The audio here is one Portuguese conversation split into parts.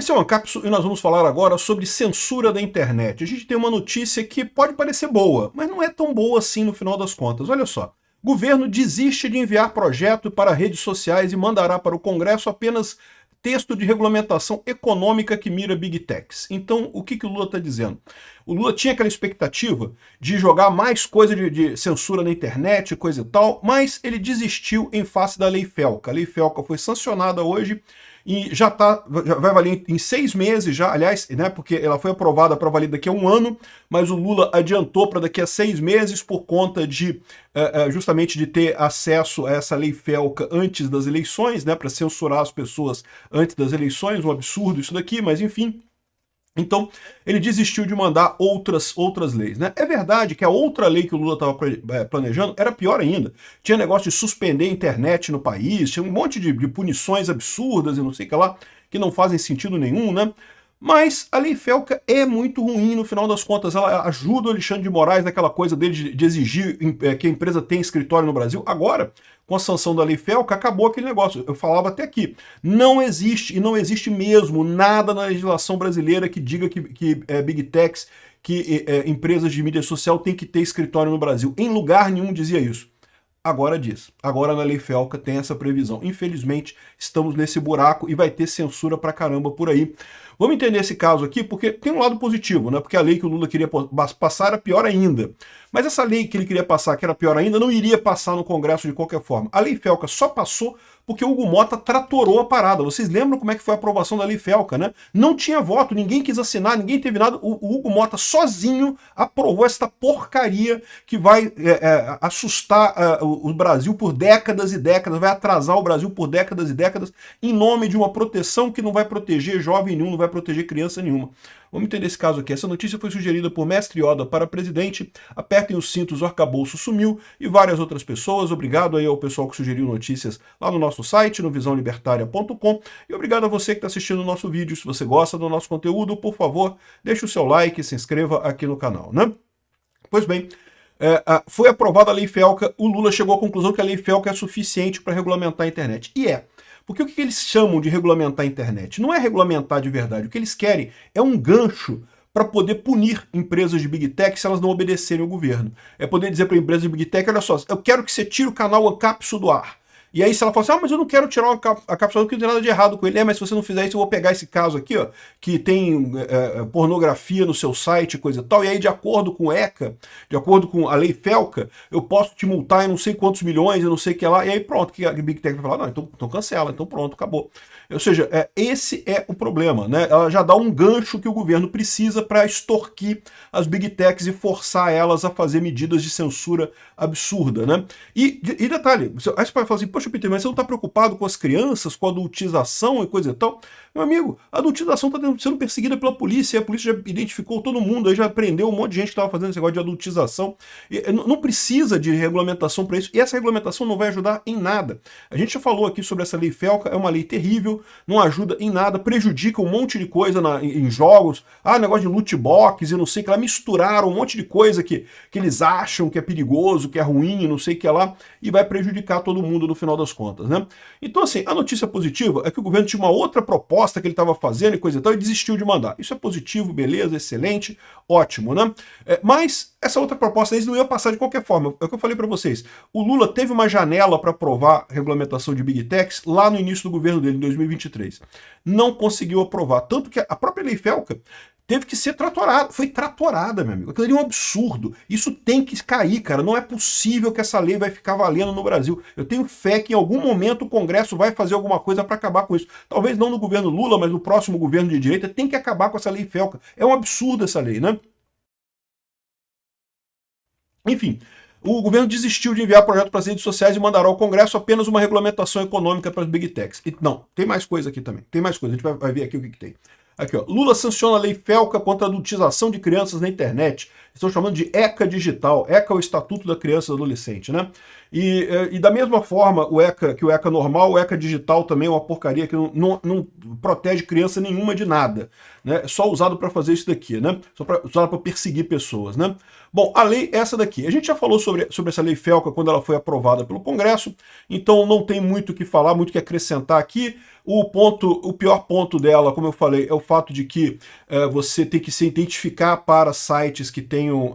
Esse é o Ancapsu e nós vamos falar agora sobre censura da internet. A gente tem uma notícia que pode parecer boa, mas não é tão boa assim no final das contas. Olha só. Governo desiste de enviar projeto para redes sociais e mandará para o Congresso apenas texto de regulamentação econômica que mira Big Techs. Então, o que o Lula está dizendo? O Lula tinha aquela expectativa de jogar mais coisa de censura na internet, coisa e tal, mas ele desistiu em face da Lei Felca. A Lei Felca foi sancionada hoje e já vai valer em 6 meses já, aliás, né, porque ela foi aprovada para valer daqui a 1 ano, mas o Lula adiantou para daqui a 6 meses por conta de justamente de ter acesso a essa lei Felca antes das eleições, né, para censurar as pessoas antes das eleições, um absurdo isso daqui, mas enfim. Então, ele desistiu de mandar outras leis, né? É verdade que a outra lei que o Lula estava planejando era pior ainda. Tinha negócio de suspender a internet no país, tinha um monte de punições absurdas e não sei o que lá, que não fazem sentido nenhum, né? Mas a Lei Felca é muito ruim no final das contas. Ela ajuda o Alexandre de Moraes naquela coisa dele de exigir que a empresa tenha escritório no Brasil. Agora, com a sanção da Lei Felca, acabou aquele negócio. Eu falava até aqui. Não existe, e não existe mesmo, nada na legislação brasileira que diga que Big Techs, que empresas de mídia social têm que ter escritório no Brasil. Em lugar nenhum dizia isso. Agora diz. Agora na Lei Felca tem essa previsão. Infelizmente, estamos nesse buraco e vai ter censura pra caramba por aí. Vamos entender esse caso aqui, porque tem um lado positivo, né? Porque a lei que o Lula queria passar era pior ainda. Mas essa lei que ele queria passar, que era pior ainda, não iria passar no Congresso de qualquer forma. A Lei Felca só passou porque o Hugo Mota tratorou a parada. Vocês lembram como é que foi a aprovação da Lei Felca, né? Não tinha voto, ninguém quis assinar, ninguém teve nada. O Hugo Mota sozinho aprovou esta porcaria que vai assustar o Brasil por décadas e décadas, vai atrasar o Brasil por décadas e décadas, em nome de uma proteção que não vai proteger jovem nenhum, não vai proteger criança nenhuma. Vamos entender esse caso aqui. Essa notícia foi sugerida por Mestre Yoda para presidente. Apertem os cintos, o arcabouço sumiu, e várias outras pessoas. Obrigado aí ao pessoal que sugeriu notícias lá no nosso site, no visãolibertaria.com. E obrigado a você que está assistindo o nosso vídeo. Se você gosta do nosso conteúdo, por favor, deixe o seu like e se inscreva aqui no canal, né? Pois bem, foi aprovada a Lei Felca. O Lula chegou à conclusão que a Lei Felca é suficiente para regulamentar a internet. E é. Porque o que eles chamam de regulamentar a internet? Não é regulamentar de verdade. O que eles querem é um gancho para poder punir empresas de Big Tech se elas não obedecerem ao governo. É poder dizer para a empresa de Big Tech, olha só, eu quero que você tire o canal Ancapsu do ar. E aí se ela fala assim, mas eu não quero tirar a cápsula porque não tem nada de errado com ele. Mas se você não fizer isso, eu vou pegar esse caso aqui, ó, que tem pornografia no seu site, coisa e tal, e aí de acordo com o ECA, de acordo com a Lei Felca, eu posso te multar em não sei quantos milhões, eu não sei o que lá, e aí pronto, que a Big Tech vai falar, não, então cancela, então pronto, acabou. Ou seja, esse é o problema, né? Ela já dá um gancho que o governo precisa para extorquir as Big Techs e forçar elas a fazer medidas de censura absurda, né? E detalhe, aí você vai falar assim, poxa, Peter, mas você não está preocupado com as crianças, com a adultização e coisa e tal? Meu amigo, a adultização está sendo perseguida pela polícia, e a polícia já identificou todo mundo, aí já prendeu um monte de gente que estava fazendo esse negócio de adultização. E não precisa de regulamentação para isso, e essa regulamentação não vai ajudar em nada. A gente já falou aqui sobre essa Lei Felca, é uma lei terrível, não ajuda em nada, prejudica um monte de coisa em jogos, negócio de loot box e não sei o que lá, misturaram um monte de coisa que eles acham que é perigoso, que é ruim e não sei o que lá, e vai prejudicar todo mundo no final das contas, né? Então assim, a notícia positiva é que o governo tinha uma outra proposta que ele estava fazendo e coisa e tal, e desistiu de mandar. Isso é positivo, beleza, excelente, ótimo, né? Mas essa outra proposta eles não ia passar de qualquer forma. É o que eu falei para vocês. O Lula teve uma janela para aprovar a regulamentação de Big Techs lá no início do governo dele, em 2023. Não conseguiu aprovar. Tanto que a própria Lei Felca teve que ser tratorada. Foi tratorada, meu amigo. Aquilo ali é um absurdo. Isso tem que cair, cara. Não é possível que essa lei vai ficar valendo no Brasil. Eu tenho fé que em algum momento o Congresso vai fazer alguma coisa para acabar com isso. Talvez não no governo Lula, mas no próximo governo de direita tem que acabar com essa Lei Felca. É um absurdo essa lei, né? Enfim, o governo desistiu de enviar projeto para as redes sociais e mandará ao Congresso apenas uma regulamentação econômica para as Big Techs. E, não, tem mais coisa aqui também. Tem mais coisa. A gente vai ver aqui o que tem. Aqui, ó. Lula sanciona a Lei Felca contra a adultização de crianças na internet. Estão chamando de ECA digital. ECA é o Estatuto da Criança e do Adolescente, né? E da mesma forma o ECA normal, o ECA digital também é uma porcaria que não protege criança nenhuma de nada, né? É só usado para fazer isso daqui, né? Usado para perseguir pessoas, né? Bom, a lei é essa daqui. A gente já falou sobre essa Lei Felca quando ela foi aprovada pelo Congresso, então não tem muito o que falar, muito o que acrescentar aqui. O pior ponto dela, como eu falei, é o fato de que você tem que se identificar para sites que tenham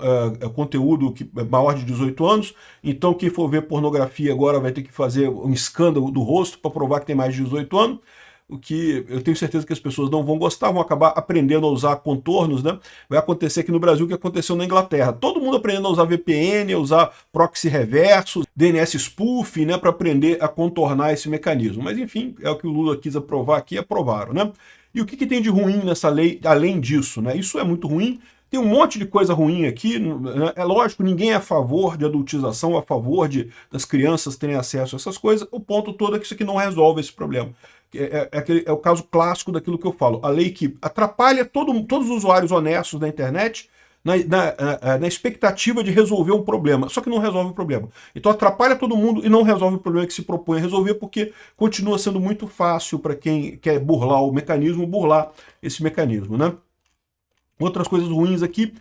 conteúdo maior de 18 anos. Então quem for ver pornografia agora vai ter que fazer um escândalo do rosto para provar que tem mais de 18 anos. O que eu tenho certeza que as pessoas não vão gostar, vão acabar aprendendo a usar contornos, né? Vai acontecer aqui no Brasil o que aconteceu na Inglaterra. Todo mundo aprendendo a usar VPN, a usar proxy reverso, DNS spoofing, né? Para aprender a contornar esse mecanismo. Mas enfim, é o que o Lula quis aprovar aqui, aprovaram, né? E o que tem de ruim nessa lei, além disso, né? Isso é muito ruim. Tem um monte de coisa ruim aqui, né? É lógico, ninguém é a favor de adultização, a favor das crianças terem acesso a essas coisas. O ponto todo é que isso aqui não resolve esse problema. É o caso clássico daquilo que eu falo. A lei que atrapalha todos os usuários honestos da internet na expectativa de resolver um problema, só que não resolve o problema. Então atrapalha todo mundo e não resolve o problema que se propõe a resolver, porque continua sendo muito fácil para quem quer burlar o mecanismo, burlar esse mecanismo, né? Outras coisas ruins aqui,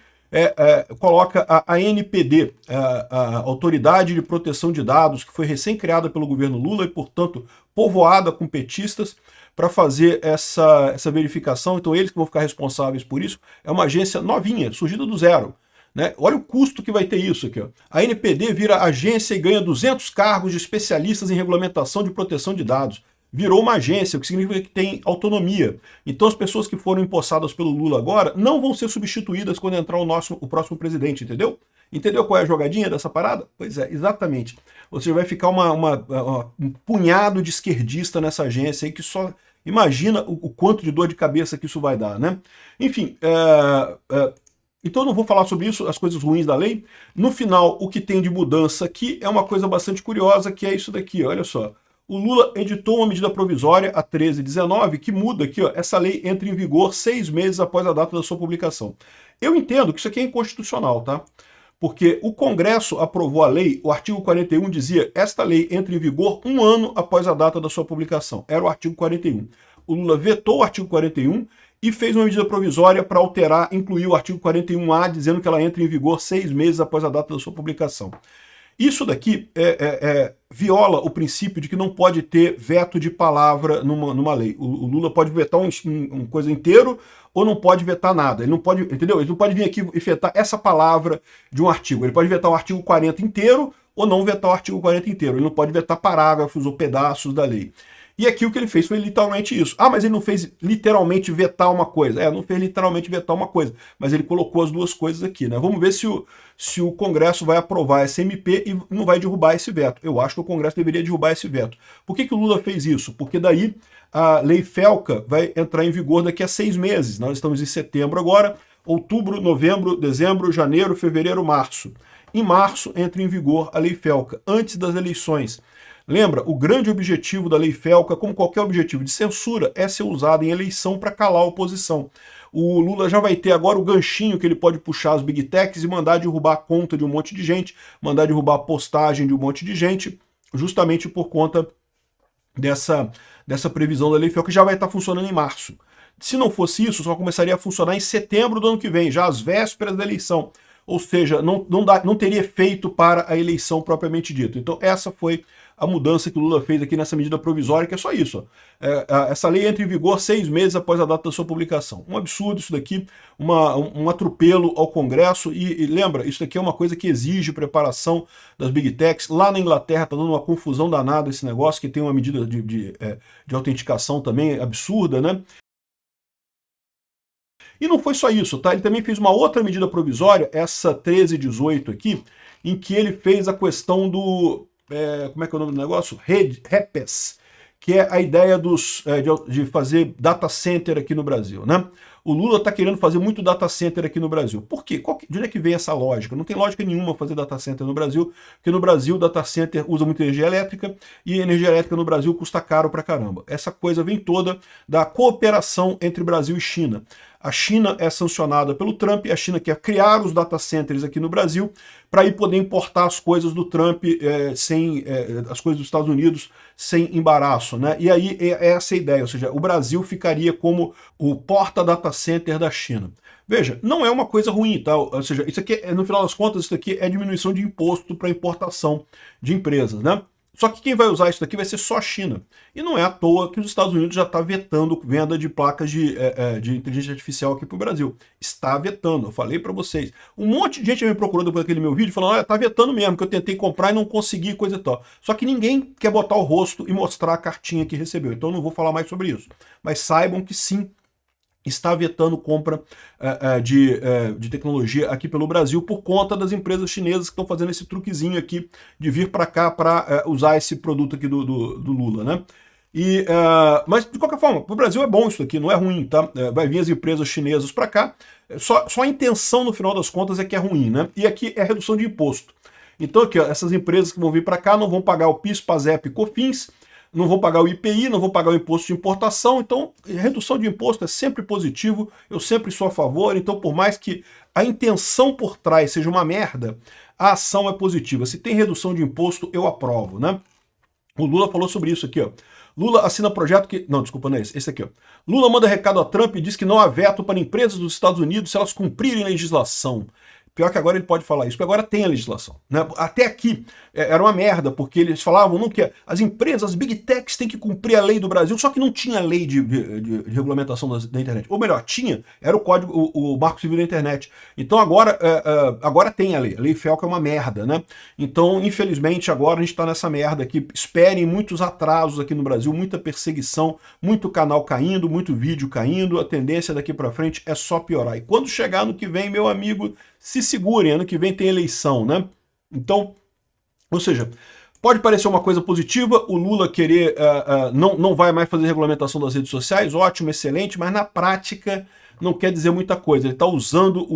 coloca a ANPD, a Autoridade de Proteção de Dados, que foi recém-criada pelo governo Lula e, portanto, povoada com petistas, para fazer essa verificação. Então eles que vão ficar responsáveis por isso. É uma agência novinha, surgida do zero. Né? Olha o custo que vai ter isso aqui. Ó. A ANPD vira agência e ganha 200 cargos de especialistas em regulamentação de proteção de dados. Virou uma agência, o que significa que tem autonomia. Então as pessoas que foram empossadas pelo Lula agora não vão ser substituídas quando entrar o próximo presidente, entendeu? Entendeu qual é a jogadinha dessa parada? Pois é, exatamente. Ou seja, vai ficar um punhado de esquerdista nessa agência aí que só imagina o quanto de dor de cabeça que isso vai dar, né? Enfim, então eu não vou falar sobre isso, as coisas ruins da lei. No final, o que tem de mudança aqui é uma coisa bastante curiosa, que é isso daqui, olha só. O Lula editou uma medida provisória, a 1319, que muda aqui, ó, essa lei entra em vigor 6 meses após a data da sua publicação. Eu entendo que isso aqui é inconstitucional, tá? Porque o Congresso aprovou a lei, o artigo 41 dizia, esta lei entra em vigor 1 ano após a data da sua publicação. Era o artigo 41. O Lula vetou o artigo 41 e fez uma medida provisória para alterar, incluir o artigo 41A, dizendo que ela entra em vigor 6 meses após a data da sua publicação. Isso daqui viola o princípio de que não pode ter veto de palavra numa lei. O Lula pode vetar um coisa inteiro ou não pode vetar nada. Ele não pode, entendeu? Ele não pode vir aqui e vetar essa palavra de um artigo. Ele pode vetar o artigo 40 inteiro ou não vetar o artigo 40 inteiro. Ele não pode vetar parágrafos ou pedaços da lei. E aqui o que ele fez foi literalmente isso. Ah, mas ele não fez literalmente vetar uma coisa. Não fez literalmente vetar uma coisa, mas ele colocou as duas coisas aqui, né? Vamos ver se o Congresso vai aprovar essa MP e não vai derrubar esse veto. Eu acho que o Congresso deveria derrubar esse veto. Por que o Lula fez isso? Porque daí a lei FELCA vai entrar em vigor daqui a 6 meses. Nós estamos em setembro agora, outubro, novembro, dezembro, janeiro, fevereiro, março. Em março entra em vigor a lei FELCA, antes das eleições. Lembra, o grande objetivo da lei FELCA, como qualquer objetivo de censura, é ser usado em eleição para calar a oposição. O Lula já vai ter agora o ganchinho que ele pode puxar as big techs e mandar derrubar a conta de um monte de gente, mandar derrubar a postagem de um monte de gente, justamente por conta dessa previsão da lei FELCA, que já vai estar funcionando em março. Se não fosse isso, só começaria a funcionar em setembro do ano que vem, já às vésperas da eleição. Ou seja, não teria efeito para a eleição propriamente dita. Então essa foi a mudança que o Lula fez aqui nessa medida provisória, que é só isso. Essa lei entra em vigor 6 meses após a data da sua publicação. Um absurdo isso daqui, um atropelo ao Congresso, e lembra, isso daqui é uma coisa que exige preparação das Big Techs. Lá na Inglaterra está dando uma confusão danada esse negócio, que tem uma medida de autenticação também absurda, né? E não foi só isso, tá? Ele também fez uma outra medida provisória, essa 1318 aqui, em que ele fez a questão do... como é que é o nome do negócio? REPES, que é a ideia de fazer data center aqui no Brasil, né? O Lula está querendo fazer muito data center aqui no Brasil. Por quê? De onde é que vem essa lógica? Não tem lógica nenhuma fazer data center no Brasil, porque no Brasil data center usa muita energia elétrica e energia elétrica no Brasil custa caro pra caramba. Essa coisa vem toda da cooperação entre Brasil e China. A China é sancionada pelo Trump e a China quer criar os data centers aqui no Brasil para aí poder importar as coisas do Trump, as coisas dos Estados Unidos sem embaraço, né? E aí é essa a ideia, ou seja, o Brasil ficaria como o porta-data center da China. Veja, não é uma coisa ruim, tá? Ou seja, isso aqui, no final das contas, isso aqui é diminuição de imposto para importação de empresas, né? Só que quem vai usar isso daqui vai ser só a China. E não é à toa que os Estados Unidos já está vetando venda de placas de inteligência artificial aqui para o Brasil. Está vetando, eu falei para vocês. Um monte de gente me procurou depois daquele meu vídeo falando, está vetando mesmo, que eu tentei comprar e não consegui, coisa e tal. Só que ninguém quer botar o rosto e mostrar a cartinha que recebeu. Então eu não vou falar mais sobre isso. Mas saibam que sim, está vetando compra de tecnologia aqui pelo Brasil por conta das empresas chinesas que estão fazendo esse truquezinho aqui de vir para cá para usar esse produto aqui do Lula, né? Mas, de qualquer forma, para o Brasil é bom isso aqui, não é ruim, tá? Vai vir as empresas chinesas para cá, só a intenção, no final das contas, é que é ruim, né? E aqui é redução de imposto. Então, aqui, ó, essas empresas que vão vir para cá não vão pagar o PIS, PASEP e COFINS, não vão pagar o IPI, não vão pagar o imposto de importação, então redução de imposto é sempre positivo, eu sempre sou a favor, então por mais que a intenção por trás seja uma merda, a ação é positiva. Se tem redução de imposto, eu aprovo, né? O Lula falou sobre isso aqui, ó. Lula assina projeto que... Não, desculpa, não é esse aqui, ó. Lula manda recado a Trump e diz que não há veto para empresas dos Estados Unidos se elas cumprirem legislação. Pior que agora ele pode falar isso, porque agora tem a legislação, né? Até aqui era uma merda, porque eles falavam não, que as empresas, as big techs têm que cumprir a lei do Brasil, só que não tinha lei de regulamentação da internet. Ou melhor, tinha, era o código, o Marco Civil da Internet. Então agora tem a lei FELCA é uma merda, né? Então, infelizmente, agora a gente está nessa merda aqui. Esperem muitos atrasos aqui no Brasil, muita perseguição, muito canal caindo, muito vídeo caindo, a tendência daqui para frente é só piorar. E quando chegar no que vem, meu amigo, se segurem, ano que vem tem eleição, né? Então, ou seja, pode parecer uma coisa positiva, o Lula querer, não vai mais fazer regulamentação das redes sociais, ótimo, excelente, mas na prática não quer dizer muita coisa. Ele está usando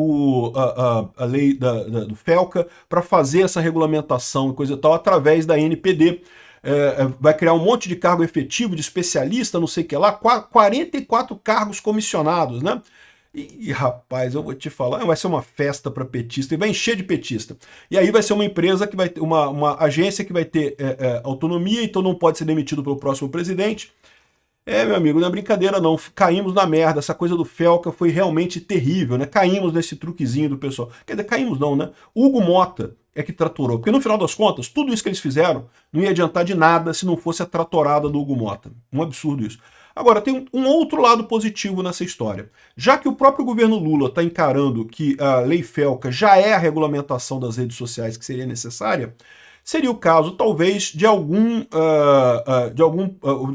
a lei do FELCA para fazer essa regulamentação e coisa e tal através da NPD. Vai criar um monte de cargo efetivo, de especialista, não sei o que lá, 44 cargos comissionados, né? E rapaz, eu vou te falar, vai ser uma festa para petista, e vai encher de petista. E aí vai ser uma empresa que vai ter, uma agência que vai ter autonomia, então não pode ser demitido pelo próximo presidente. Meu amigo, não é brincadeira não, caímos na merda, essa coisa do FELCA foi realmente terrível, né? Caímos nesse truquezinho do pessoal. Quer dizer, caímos não, né? Hugo Mota é que tratorou, porque no final das contas, tudo isso que eles fizeram não ia adiantar de nada se não fosse a tratorada do Hugo Mota. Um absurdo isso. Agora, tem um outro lado positivo nessa história. Já que o próprio governo Lula está encarando que a lei FELCA já é a regulamentação das redes sociais que seria necessária, seria o caso, talvez, de algum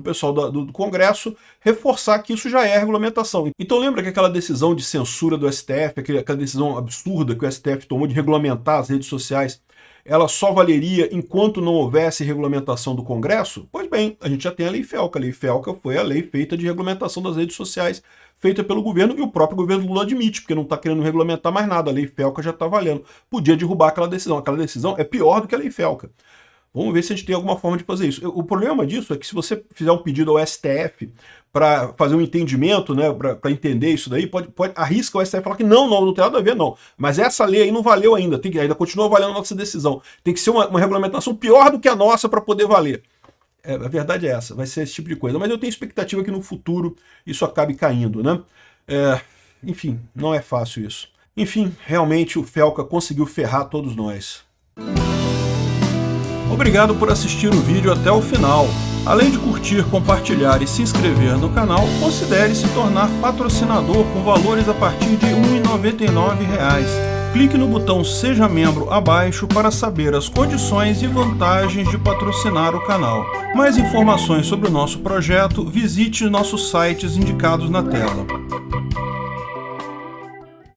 pessoal do Congresso reforçar que isso já é a regulamentação. Então lembra que aquela decisão de censura do STF, aquela decisão absurda que o STF tomou de regulamentar as redes sociais, ela só valeria enquanto não houvesse regulamentação do Congresso? Pois bem, a gente já tem a lei FELCA. A lei FELCA foi a lei feita de regulamentação das redes sociais, feita pelo governo, e o próprio governo Lula admite, porque não está querendo regulamentar mais nada. A lei FELCA já está valendo. Podia derrubar aquela decisão. Aquela decisão é pior do que a lei FELCA. Vamos ver se a gente tem alguma forma de fazer isso. O problema disso é que se você fizer um pedido ao STF para fazer um entendimento, né, para entender isso daí, arrisca o STF falar que não tem nada a ver, não. Mas essa lei aí não valeu ainda, ainda continua valendo a nossa decisão. Tem que ser uma regulamentação pior do que a nossa para poder valer. A verdade é essa, vai ser esse tipo de coisa. Mas eu tenho expectativa que no futuro isso acabe caindo, né? Enfim, não é fácil isso. Enfim, realmente o FELCA conseguiu ferrar todos nós. Obrigado por assistir o vídeo até o final. Além de curtir, compartilhar e se inscrever no canal, considere se tornar patrocinador com valores a partir de R$ 1,99. Clique no botão Seja Membro abaixo para saber as condições e vantagens de patrocinar o canal. Mais informações sobre o nosso projeto, visite nossos sites indicados na tela.